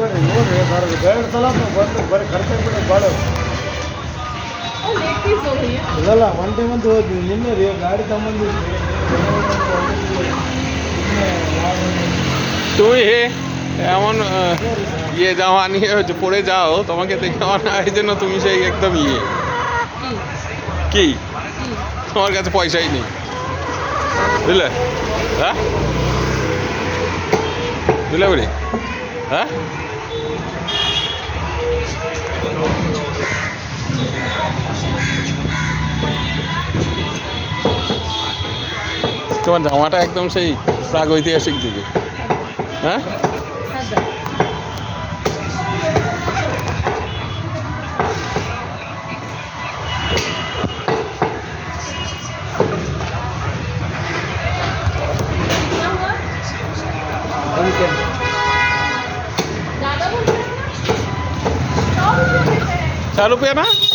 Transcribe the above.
ಮಾಡಬೇಡಿ ನೋಡ್ರಿ ಬರೋದು 2 ಸಲ ಬಂದು ಬರೀ ಖರ್ಚು ಬಿಟ್ಟು ಭಾಳ ಇಲ್ಲಲ್ಲ ಒನ್ ಟೈಮ್ ಅಂತ ಹೋದ್ವಿ ನಿನ್ನೆ ರೀ ಗಾಡಿ ತಗೊಂಬಂದಿದ್ವಿ তুমি এমন ইয়ে জামা নিয়ে হচ্ছে পরে যাও তোমাকে দেখে আমার এই জন্য তুমি সেই একদম ইয়ে কি তোমার কাছে পয়সাই নেই বুঝলে হ্যাঁ বুঝলে বলি হ্যাঁ তোমার জামাটা একদম সেই প্রাগৈতিহাসিক দিকে হ্যাঁ ₹4 ना